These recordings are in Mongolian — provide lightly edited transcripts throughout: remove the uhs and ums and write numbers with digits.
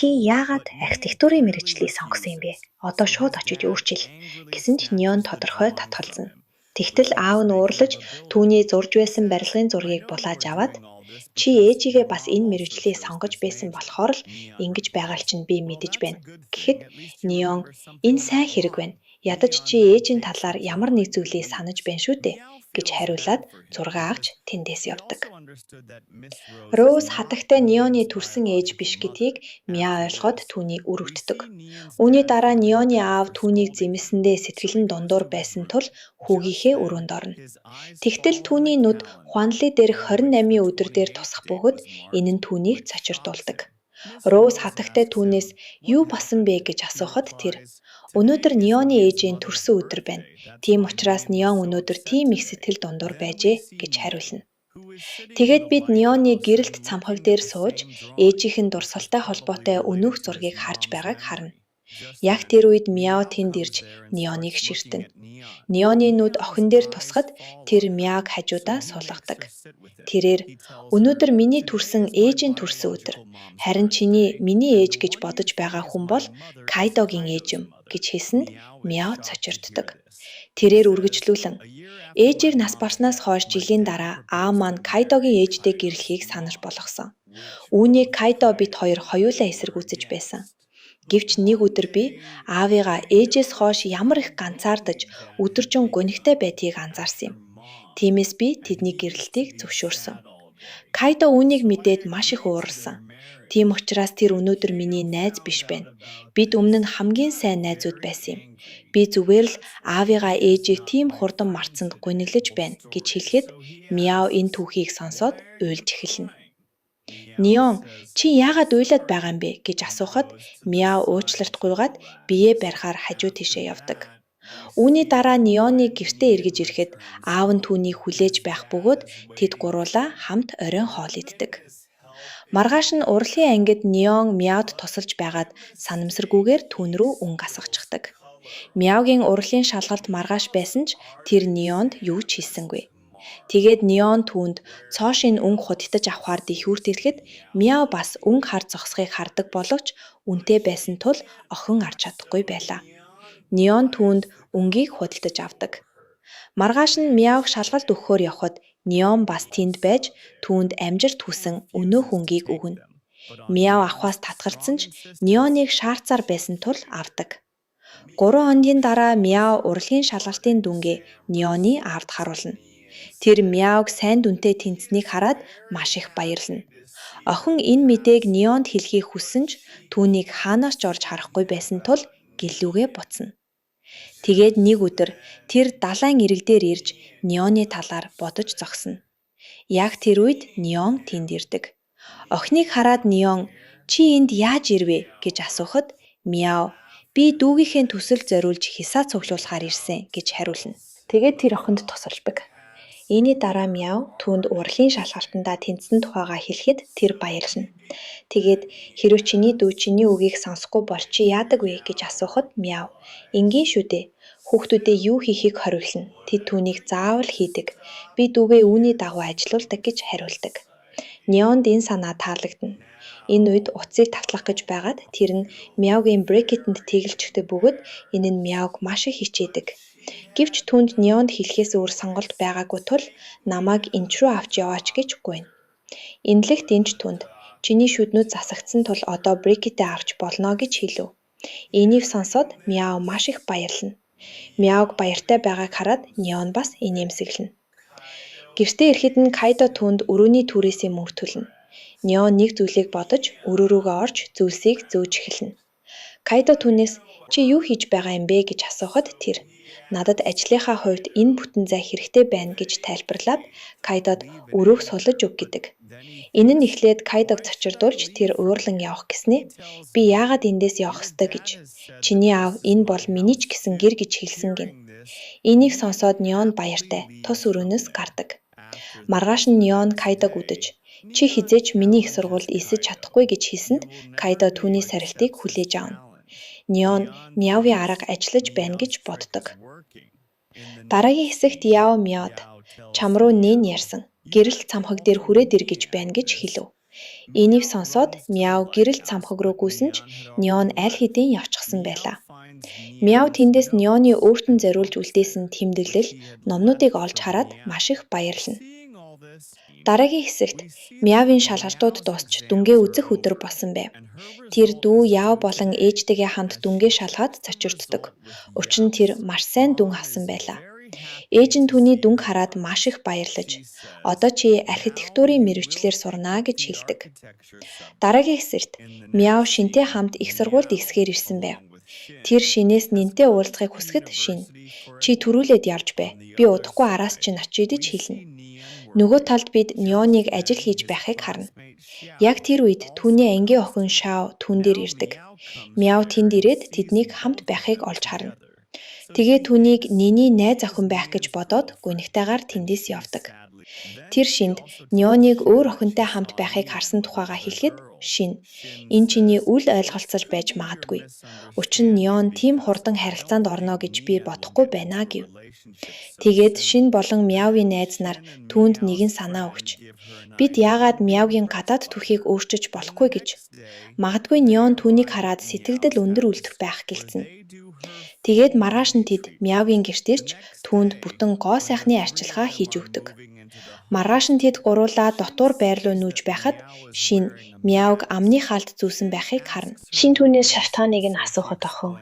Чи яагаад архитектурын мэргэжлийг сонгосон юм бэ? Одоо шууд очиж өөрчил гэсэн ч Неон тодорхой татгалзна. Тэгтэл аав нь уурлаж түүний зурж байсан барилгын зургийг булааж аваад чи ээжигээ бас энэ мэргэжлийг сонгож байсан болохоор л ингэж байгаа л чинь би мэдэж байна. Гэхэд Неон энэ сайн хэрэг байна. Ядаж чи ээжийн талаар ямар нэг зүйлийг санаж байна шүү дээ гэж хариулаад зураг авч тэндээс явдаг. Роуз хатагтай Неоны төрсөн ээж биш гэдгийг Миа ойлгоод түүнийг өрөвддөг. Үүний дараа Неоны аав түүнийг зэмлэсэндээ сэтгэлэн дундуур байсан тул хүүгийнхээ өрөөнд орно. Тэгтэл түүний нүд Хуанли дээрх 28 өдөр дээр тусах бөгөөд энэ нь түүнийг цочирдуулдаг. Роуз хатагтай түүнээс юу басан бэ гэж асуухад тэр өнөөдөр Неоны ээжийн төрсөн өдөр байна. Тийм учраас Неон өнөөдөр тийм их сэтгэл дундуур байжээ гэж хариулна. Тэгээд бид Неоны гэрэлт цамхаг дээр сууж ээжийнхэн дурсгалтай холбоотой өнөөх зургийг харж байгааг харна. Яг тэр үед Мяо тэнд ирж Неоныг ширтэнэ. Неоны нүд охин дээр тусахад тэр Мяог хажуудаа суулгадаг. Тэрээр өнөөдөр миний төрсөн ээжийн төрсөн өдөр. Харин миний ээж гэж бодож байгаа хүн бол Кайдогийн ээж юм гэж хэлсэнд Мяо цочирддаг. Тэрээр үргэлжлүүлэн ээжийг нас барснаас хойш жилийн дараа аав маань Кайдогийн ээжтэй гэрлэхийг санаж болгосон. Үүнийг Кайдо бит хоёр хоёулаа эсэргүүцэж байсан. Гэвч нэг өдөр би аавыгаа ээжээс хойш ямар их ганцаардаж өдөржин гонигтай байдгийг анзаарсан юм. Тиймээс би тэдний гэрлэлтийг зөвшөөрсөн. Кайдо үүнийг мэдээд маш их ууралсан. Тийм учраас тэр өнөөдөр миний найз биш байна. Бид өмнө нь хамгийн сайн найзууд байсан юм. Би зүгээр л аавыгаа ээжийг тийм хурдан марцсанд гуниглаж байна гэж хэлэхэд Мяо энэ түүхийг сонсоод уйлж эхэлнэ. Неон чи яагаад уйлаад байгаа юм бэ гэж асуухад Мяо уучлалтгүйгээд биеэ барихаар хажуу тийшээ явдаг. Үүний дараа Неоны гэртээ эргэж ирэхэд аав нь түүнийг хүлээж байх бөгөөд тэд гуруула хамт оройн хоол иддэг. Маргааш нь урлагийн ангид Неон Мяод тусалж байгаад санамсаргүйгээр түүн рүү өнгө асгачдаг. Мяогийн урлагийн шалгалт маргааш байсан ч тэр Неонд юу ч хийсэнгүй. Тэгээд Неон түүнд цоошин өнгө худалдаж авахар дэхүүрт ирэхэд Мяо бас өнгө хар зогсохыг хардаг боловч үнэтэй байсан тул охин арч чадахгүй байлаа. Неон түүнд өнгийг худалдаж авдаг. Маргааш нь Мяог шалгалт өгөхөөр явхад Неон бас тэнд байж түүнд амжилт хүсэн өнөөх өнгийг өгнө. Мяо авахаас татгалцсан ч Неоныг шаарцаар байсан тул авдаг. 3 хоногийн дараа Мяо урлагийн шалгалтын дүнгээ Неоны аавд харуулна. Тэр Мяог сайн дүнтэй тэнцсэнийг хараад маш их баярлана. Охин энэ мэдээг Неонд хэлхийг хүссэн ч түүнийг хаанаас ч орж харахгүй байсан тул гэлүүгээ буцна. Тэгээд нэг өдөр тэр далайн ирэг дээр ирж Неоны талаар бодож зогсно. Яг тэр үед Неон тэнд ирдэг. Охиныг хараад Неон чи энд яаж ирвэ гэж асуухад Мяо би дүүгийнхээ төсөлд зориулж хисаа цуглуулахаар ирсэн гэж хариулна. Тэгээд тэр охинд тусалдаг. Үүний дараа Мяо түүнд урлагийн шалгалтандаа тэнцсэн тухайгаа хэлэхэд тэр баярлана. Тэгээд хэрвээ чиний дүү чиний үгийг сонсохгүй бол чи яадаг вэ гэж асуухад Мяо энгийн шүү дээ. Хүүхдүүдээ юу хийхийг хориглоно. Тэд түүнийг заавал хийдэг. Би дүүгээ үүний дагуу ажилуулдаг гэж хариулдаг. Неонд энэ санаа таалагдана. Энэ үед утсыг татлах гэж байгаад тэр нь Мяогийн брекетэнд тэгэлждэг бөгөөд энэ нь Мяог маш их хичээдэг. Гэвч түүнд Неонд хэлэхээс өөр сонголт байгаагүй тул намайг энч рүү авч яваач гэж гуйна. Инлэгт энч түнд чиний шүднүүд засагдсан тул одоо брекетээ авч болно гэж хэлв. Энийг сонсоод Мяо маш их баярлана. Мяог баяртай байгааг хараад Неон бас инээмсэглэнэ. Гэртээ ирэхэд нь Кайдо түнд өрөөний түрээсээ мөртүүлнэ. Неон нэг зүйлийг бодож өрөө рүүгээ орж зүйлсийг зөөж эхэлнэ. Кайдо түүнээс чи юу хийж байгаа юм бэ гэж асуухад тэр надад ажлынхаа хувьд энэ бүтэн зай хэрэгтэй байна гэж тайлбарлаад Кайдод өрөөг сулж өг гэдэг. Энэ нь эхлээд Кайдог цочирдуулж тэр уурлан явах гэснээ би яагаад эндээс явах ёстой гэж. Чиний аав энэ бол миний ч гэсэн гэр гэж хэлсэн гин. Энийг сонсоод Неон баяртай тус өрөөнөөс гардаг. Маргааш нь Неон Кайдог үдэж чи хизээч миний их сургуульд эсэж чадахгүй гэж хэлсэнд Кайдо түүний сарилтыг хүлээж авна. Неон Мяовын арга ажиллаж байна гэж боддог. Дараагийн хэсэгт Яо Мяод чам руу нээн ярьсан. Гэрэлт цамхаг дээр хүрээд ир гэж байна гэж хэлв. Энийг сонсоод Мяу гэрэл цамхаг руу гүйсэн ч Неон аль хэдийн явчихсан байлаа. Мяу тэндээс Неоны өөртөө зориулж үлдээсэн тэмдэглэл номнуудыг олж хараад маш их баярлана. Дараагийн хэсэгт Мяуийн шалгалтууд дуусч дүнгээ үзэх өдөр болсон байв. Тэр дүү Яв болон ээжтэйгээ хамт дүнгээ шалгаад цочирддог. Учир нь тэр маш сайн дүн авсан байлаа. Ээж нь түүний дүнг хараад маш их баярлаж, "Одоо чи архитектурын мэргэжлэр сурнаа" гэж хэлдэг. Дараагийн хэсэгт Мяу шинтэй хамт их сургуульд ихсгээр ирсэн байв. Тэр шинээс нэнтэй уулзахыг хүсгэд шин "Чи төрүүлээд явж бай. Би удахгүй араас чинь очиж идэж хэлнэ." Нөгөө талд бид Неоныг ажил хийж байхыг харна. Яг тэр үед түүний ангийн охин Шао түн дээр ирдэг. Мяу тэнд ирээд тэднийг хамт байхыг олж харна. Тэгээ түүнийг Нэний найз охин байх гэж бодоод гунигтайгаар тэндээс явдаг. Тэр шинд Неоныг өөр охинтой хамт байхыг харсан тухайга хэлэхэд шин "Энэ чиний үл ойлголцол байж магадгүй. Учир нь Неон тийм хурдан харилцаанд орно гэж би бодохгүй байна" гэв. Тэгээд шин болон Мяугийн найз нар түүнд нэгэн санаа өгч "Бид яагаад Мяугийн гадаад түхийг өөрчилж болохгүй гэж. Магадгүй Неон түүнийг хараад сэтгэлдэл өндөр үлдэх байх" гэлцэнэ. Тэгээд маргааш нь тэд Мяугийн гэрт ирж түүнд бүтэн гоо сайхны арчилгаа хийж өгдөг. Маргааш нь тэд гуруулаа дотуур байр руу нүүж байхад шин Мяуг амны хаалт зүүсэн байхыг харна. Шин түүнээс шалтгааныг нь асуухад охин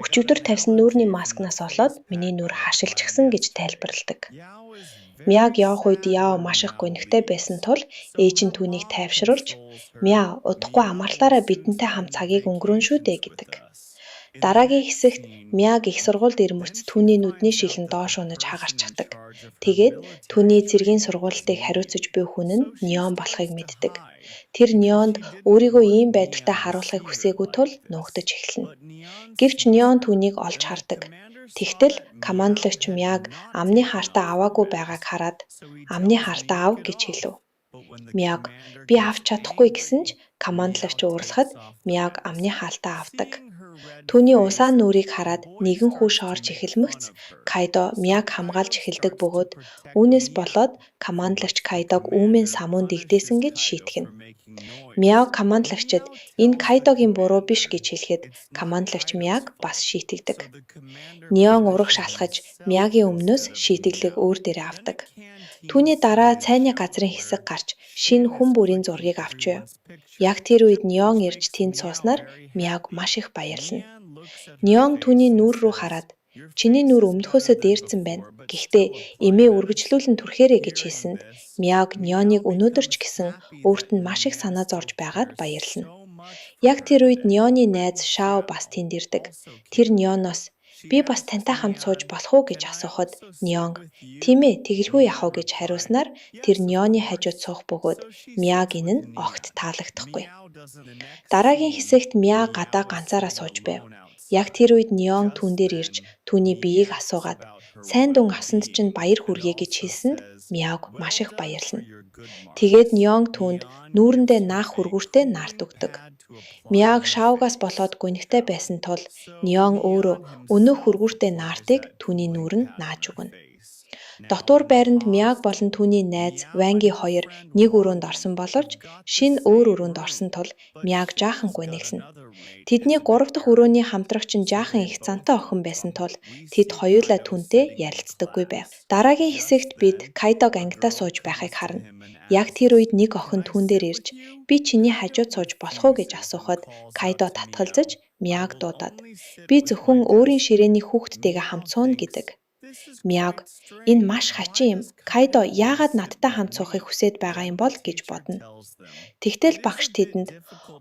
"Өчигдөр тавьсан нүүрний маскнаас олоод миний нүур хашилчихсан" гэж тайлбарладаг. Мяуг явах үед Яв маш их гунигтай байсан тул ээж нь түүнийг тайвшруулж "Мяу, удахгүй амарлаараа бидэнтэй хамт цагийг өнгөрөөн шүү дээ" гэдэг. Дараагийн хэсэгт Мяг их сургуульд ирмөрц түүний нүдний шилэн доош унаж хагарчихдаг. Тэгээд түүний цэргийн сургуультыг хариуцаж буй хүн нь Неон болохыг мэддэг. Тэр Неонд өөрийгөө ийм байдалтай харуулахыг хүсээгүй тул нуугдаж эхэлнэ. Гэвч Неон түүнийг олж хардаг. Тэгтэл командлагч Мяг амны хаартаа аваагүй байгааг хараад "Амны хаартаа ав" гэж хэлв. Мяг "Би авч чадахгүй" гэсэн ч командлагч уурлахад Мяг амны хаалтаа авдаг. Түүний усаан нүрийг хараад нэгэн хүү шоорж эхэлмэгц Кайдо Мяг хамгаалж эхэлдэг бөгөөд үүнээс болоод командлагч Кайдог үүмийн самуун дэгдээсэн гэж шийтгэнэ. Мяг командлагчид "Энэ Кайдогийн буруу биш" гэж хэлэхэд командлагч Мяг бас шийтгдэг. Неон ураг шалхаж Мягийн өмнөөс шийтгэлэг өөр дээрээ авдаг. Түүний дараа цайны газрын хэсэг гарч шинэ хүн бүрийн зургийг авчив. Яг тэр үед Неон ирж тэнд сууснаар Мяг маш их баярлана. Неон түүний нүур рүү хараад "Чиний нүур өмнөхөөсөө дээрцэн байна. Гэхдээ эмээ үргэлжлүүлэн түрхээрэй" гэж хэлсэнд Мяг Неоныг өнөөдөр ч гэсэн өөрт нь маш их санаа зорж байгаад баярлана. Яг тэр үед Неоны найз Шао бас тэнд ирдэг. Тэр Неоноос "Би бас тантай хамт сууж болох уу" гэж асуухад Неон "Тийм ээ, тэгэлгүй яах вэ" гэж хариулснаар тэр Неоны хажууд суух бөгөөд Мяг энэ нь огт таалагдахгүй. Дараагийн хэсэгт Мяг гадаа ганцаараа сууж байв. Яг тэр үед Неон түүн дээр ирж түүний биеийг асуугаад "Сайн дүн авсанд чинь баяр хүргэе" гэж хэлсэнд Мяг маш их баярлана. Тэгээд Неон түүнд нүүрэндээ наах хүргүүртэй наарт өгдөг. Мяг Шаогаас болоод гунигтай байсан тул Неон өөрөө өнөөх хүргүүртэй наартыг түүний нүүрэнд нааж өгнө. Дотуур байранд Мяг болон түүний найз Ванги хоёр нэг өрөөнд орсон боловч шин өөр өрөөнд орсон тул Мяг жаахан гуниглана. Тэдний 3 дахь өрөөний хамтрагч нь жаахан их цантай охин байсан тул тэд хоёулаа түүнтэй ярилцдаггүй байв. Дараагийн хэсэгт бид Кайдог ангидаа сууж байхыг харна. Яг тэр үед нэг охин түүн дээр ирж "Би чиний хажууд сууж болох уу" гэж асуухад Кайдо татгалзаж Мяг дуудаад "Би зөвхөн өөрийн ширээний хүүхдтэйгээ хамт сууна" гэдэг. Мяг "Энэ маш хачин юм. Кайдо яагаад надтай хамт суухыг хүсээд байгаа юм бол" гэж бодно. Тэгтэл багш тэдэнд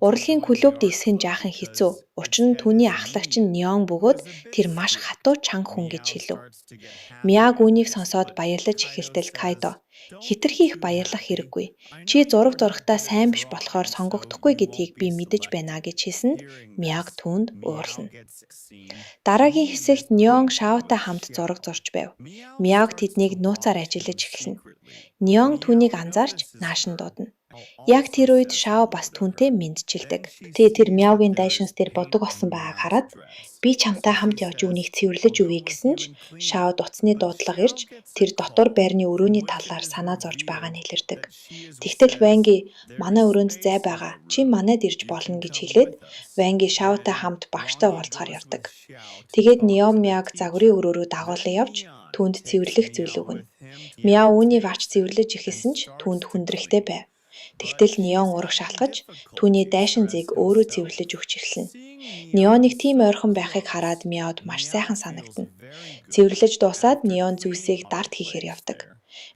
"Урлагийн клубд эсэх нь жаахан хэцүү. Учир нь түүний ахлагч нь Неон бөгөөд тэр маш хатуу чанга хүн" гэж хэлв. Мяг үүнийг сонсоод баярлаж эхэлтэл Кайдо "Хэтэрхий их баярлах хэрэггүй. Чи зураг зурагтаа сайн биш болохоор сонгогдохгүй гэдгийг би мэдэж байна" гэж хэлсэнд Мяг түүнд уурлана. Дараагийн хэсэгт Неон Шаотай хамт зураг зурж байв. Мяг тэднийг нууцаар ажиллаж эхэлнэ. Неон түүнийг анзаарч нааш нь дуудана. Яг тэр үед Шао бас түүнтэй мэндчилдэг. Тэгээ тэр Мяугийн дайшинс дээр бодог болсон байгааг хараад би чамтай хамт явж үүнийг цэвэрлэж өгье гэсэн ч Шао дуцны дуудлага ирж тэр дотор байрны өрөөний талаар санаа зорж байгаа нь илэрдэг. Тэгтэл Ванги манай өрөөнд зай байгаа. Чи манайд ирж болно гэж хэлээд Ванги Шаотай хамт багштай уулзахаар явдаг. Тэгээд Неон Мяг загварын өрөөрөө дагуулan явж түүнд цэвэрлэх зүйл өгнө. Мяу үүнийг авч цэвэрлэж эхэлсэн ч түүнд хүндрэхтэй байв. Тэгтэл Неон ураг шалгаж түүний дайшин зээг өөрөө цэвэрлэж өгч эхэлнэ. Неоныг тийм ойрхон байхыг хараад Мяуд маш сайхан санагдана. Цэвэрлэж дуусаад Неон зүйлсийг дард хийхээр явдаг.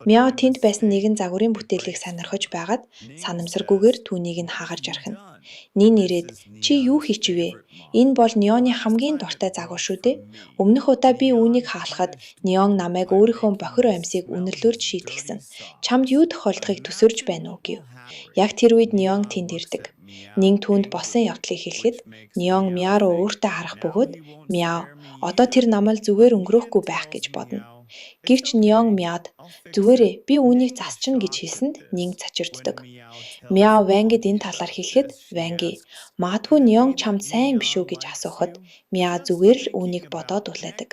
Мяу тэнд байсан нэгэн загварын бүтээлийг сонирхож байгаад санамсаргүйгээр түүнийг нь хагарж архина. Нин ирээд чи юу хийчихвэ? Энэ бол Неоны хамгийн дуртай загвар шүү дээ. Өмнөх удаа би үүнийг хаалхад Неон намайг өөрийнхөө бохир амьсыг үнэрлөөрж шийтгсэн. Чамд юу тохиолдохыг төсөрж байна уу гэв. Яг тэр үед Неон тэнд ирдэг. Нин түүнд болсон явдлыг хэлэхэд Неон Мяу руу өөртөө харах бөгөөд Мяу одоо тэр намайг зүгээр өнгөрөөхгүй байх гэж бодно. Гэвч Неон Мяуд зүгээрээ би үүнийг засчихна гэж хэлсэнд Нин цачирддаг. Мяу Вангид энэ талаар хэлэхэд Ванги магадгүй Неон чамд сайн биш үү гэж асуухад Мяу зүгээр л үүнийг бодоод үлээдэг.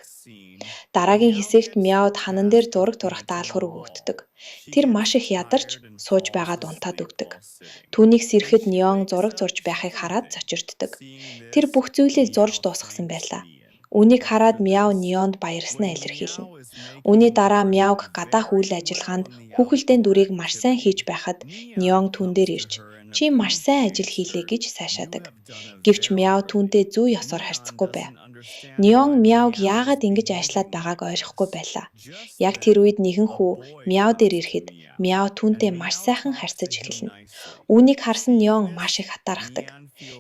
Дараагийн хэсэгт Мяуд ханан дээр зураг турах даалгавар өгөгддөг. Тэр маш их ядарч сууж байгаад унтаад өгдөг. Түүнийг сэрэхэд Неон зураг зурж байхыг хараад цочирддаг. Тэр бүх зүйлийг зурж дуусгасан байлаа. Үүнийг хараад Мяу Неонд баярснаа илэрхийлнэ. Үүний дараа Мяуг гадаах үйл ажиллагаанд хүүхэлдэйн дүрийг маш сайн хийж байхад Неон түүн дээр ирж чи маш сайн ажил хийлээ гэж сайшаадаг. Гэвч Мяу түүнтэй зүй ёсоор харьцахгүй байв. Неон Мяуг яагаад ингэж ажиллаад байгааг ойлгохгүй байлаа. Яг тэр үед нэгэн хүү Мяу дээр ирэхэд Мяу түүнтэй маш сайхан харьцаж эхэлнэ. Үүнийг харсан Неон маш их хатаархдаг.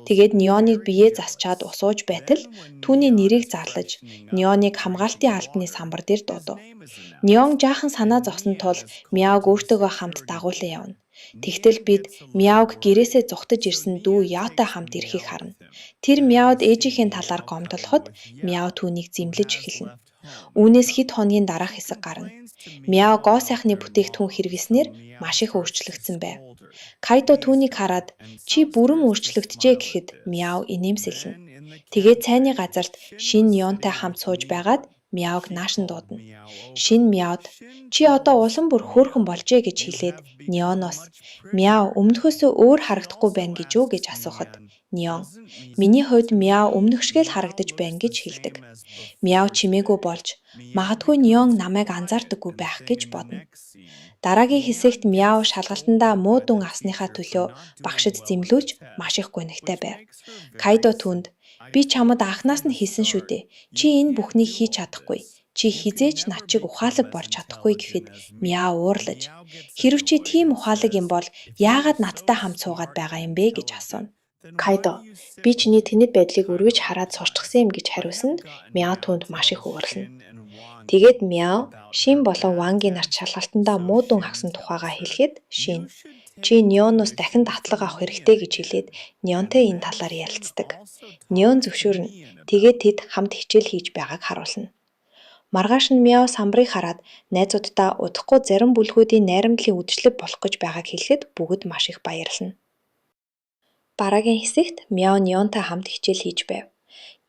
Тэгээд Неоныг биеэ засчаад усууж байтал түүний нэрийг зарлаж Неоныг хамгаалтын албаны самбар дээр дуудав. Неон жаахан санаа зовсон тул Мяуг өөртөөгөө хамт дагуулan явна. Тэгтэл бид Мяуг гэрээсээ зугтаж ирсэн дүү Яотай хамт ирэхийг харна. Тэр Мяуд ээжийнхээ талаар гомдлоход Мяу түүнийг зэмлэж эхэлнэ. Үүнээс хэд хоногийн дараах хэсэг гарна. Мяу гоо сайхны бүтээгдэхүүн хэрэглэснээр маш их өөрчлөгдсөн байв. Кайдо түүнийг хараад чи бүрэн өөрчлөгдөжээ гэхэд Мяу инээмсэлнэ. Тэгээд цайны газарт шинэ Неонтай хамт сууж байгаад Мяуг наашин дуудана. Шинэ Мяуд чи одоо улам бүр хөөрхөн болжээ гэж хэлээд Неоноос Мяу өмнөхөөсөө өөр харагдахгүй байна гэж үү гэж асуухад Неон миний хувьд Мяу өмнөх шиг л харагдаж байна гэж хэлдэг. Мяу чимээгүй болж магадгүй Неон намайг анзаардаггүй байх гэж бодно. Дараагийн хэсэгт Мяу шалгалтандаа муу дүн авсныхаа төлөө багшид зэмлүүлж маш их гунигтай байв. Кайдо түүнд би чамд анхнаас нь хэлсэн шүү дээ. Чи энэ бүхнийг хийж чадахгүй. Чи хизээч над чиг ухаалаг болж чадахгүй гэхэд Мяу уурлаж "Хэрэв чи тийм ухаалаг юм бол яагаад надтай хамт суугаад байгаа юм бэ?" гэж асууна. Кайдо би чиний тэнэд байдлыг өргөж хараад сурчсан юм гэж хариулсанд Мяу түүнд маш их уурлана. Тэгээд Мяу Шин болон Ванги нарт шалгалтандаа муу дүн авсан тухайгаа хэлэхэд Шин чи Неоноос дахин татлага авах хэрэгтэй гэж хэлээд Неонтой энэ талаар ярилцдаг. Неон зөвшөөрнө. Тэгээд тэд хамт хичээл хийж байгааг харуулна. Маргааш нь Мяу самбарыг хараад найзуудтай удахгүй зарим бүлгүүдийн найрамдлын үдшилэг болох гэж байгааг хэлэхэд бүгд маш их баярлана. Дараагийн хэсэгт Мяу Неонтой хамт хичээл хийж байв.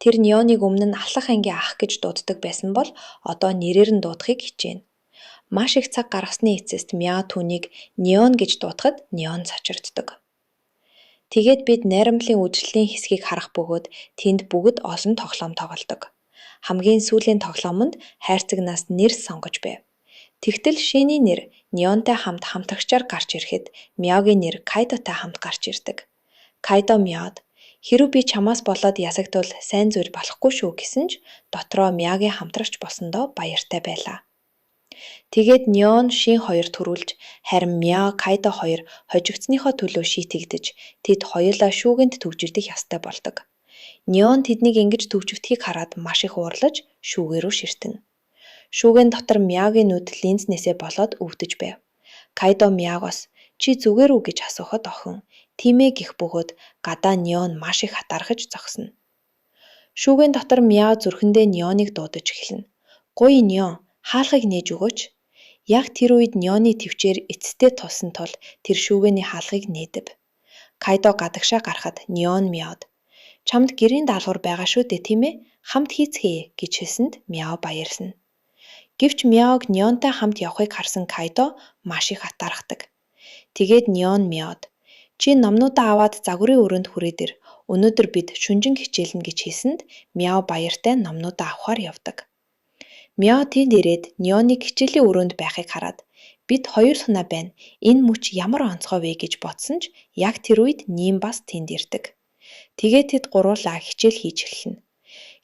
Тэр Неоныг өмнө нь алхах ангийн ах гэж дууддаг байсан бол одоо нэрээр нь дуудахыг хичээнэ. Маш их цаг гаргасны эцэст Мяу түүнийг Неон гэж дуудахад Неон цочирддаг. Тэгээд бид найрамдлын үдшлийн хэсгийг харах бөгөөд тэнд бүгд олон тоглоом тоглодог. Хамгийн сүүлийн тоглоомонд хайрцагнаас нэр сонгож байв. Тэгтэл Шиний нэр Неонтой хамт хамтрагчаар гарч ирэхэд Мяугийн нэр Кайдотой хамт гарч ирдэг. Кайдо Мяуд "Хэрэв би чамаас болоод ясагдвал сайн зүйл болохгүй шүү" гэсэн ч дотроо Мяугийн хамтрагч болсондоо баяртай байлаа. Тэгээд Неон Шин хоёр төрүүлж харин Мяу Кайдо хоёр хожигдсныхоо төлөө шийтгдэж тэд хоёулаа шүүгэнд төвжигдэх ёстой болдог. Неон тэднийг ингэж төвжигдэхийг хараад маш их уурлаж шүүгээ рүү ширтэнэ. Шүүгэн дотор Мяугийн нүд линзнээсээ болоод өвдөж байв. Кайдо Мяугоос чи зүгээр үү гэж асуухад охин "Тиймээ" гэх бөгөөд гадаа Неон маш их хатаархаж зогсоно. Шүүгэн дотор Мяу зүрхэндээ Неоныг дуудаж эхэлнэ. "Гуй Неон, хаалхыг нээж өгөөч. Яг тэр үед Нёны төвчээр эцэстээ тулсан тул тэр шүүгээний хаалгыг нээдэв. Кайдо гадагшаа гарахад Нён Мяод "Чамд гэрийн даалгавар байгаа шүү дээ, тийм ээ? Хамт хийцгээе" гэж хэлсэнд Мяо баярлана. Гэвч Мяог Нёнтай хамт явахыг харсан Кайдо маш их атаархдаг. Тэгээд Нён Мяод "Чи номнуудаа аваад загварын өрөөнд хүрээд ир. Өнөөдөр бид шүнжин хичээлнэ" гэж хэлсэнд Мяо баяртай номнуудаа авахар явдаг. Мяо тэнд ирээд Нёныг хичээлийн өрөөнд байхыг хараад "Бид хоёр санаа байна. Энэ мөч ямар онцгой вэ" гэж бодсон ч яг тэр үед Ним бас тэнд ирдэг. Тэгээд тэд гуруулаа хичээл хийж эхэлнэ.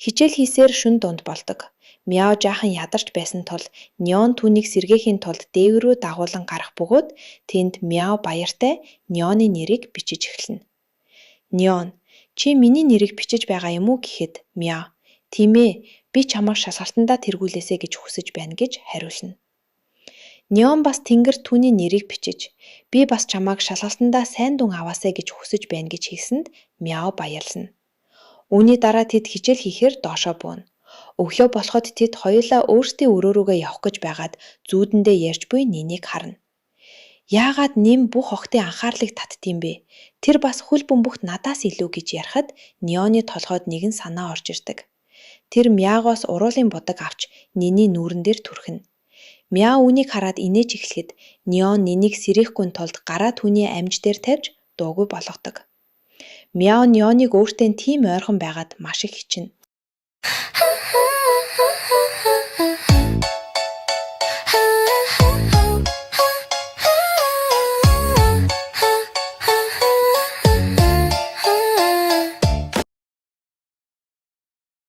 Хичээл хийсээр шөнө дунд болдог. Мяо жаахан ядарч байсан тул Нён түүнийг сэргээхийн тулд дээг рүү дагуулan гарах бөгөөд тэнд Мяо баяртай Нёны нэрийг бичиж эхэлнэ. Нён "Чи миний нэрийг бичиж байгаа юм уу?" гэхэд Мяо "Тийм ээ, би чамайг шалгалтандаа тэргүүлээсэй гэж хүсэж байна" гэж хариулна. Нён бас тэнгэр түүний нэрийг бичиж "Би бас чамайг шалгалтандаа сайн дүн аваасай гэж хүсэж байна" гэж хэлсэнд Мяо баярлана. Үүний дараа тэд хичээл хийхээр доошоо бууна. Өглөө болоход тэд хоёулаа өөрсдийн өрөө рүүгээ явах гэж байгаад зүүдэндээ ярьж буй Нинийг харна. Яагаад Ним бүх охтын анхаарлыг татдсан бэ? Тэр бас хөл бөмбөгт надаас илүү гэж ярихад Нёны толгойд нэгэн санаа орж ирдэг. Тэр Мяагоос уруулын будаг авч Нины нүүрэн дээр түрхэнэ. Мяо үүнийг хараад инээж эхлэхэд Нён Нинийг сэрэхгүй тулд гараа түүний амьж дээр тавьж дуугүй болгодог. Мяо Нёныг өөртөө тийм ойрхон байгаад маш их хичнээн.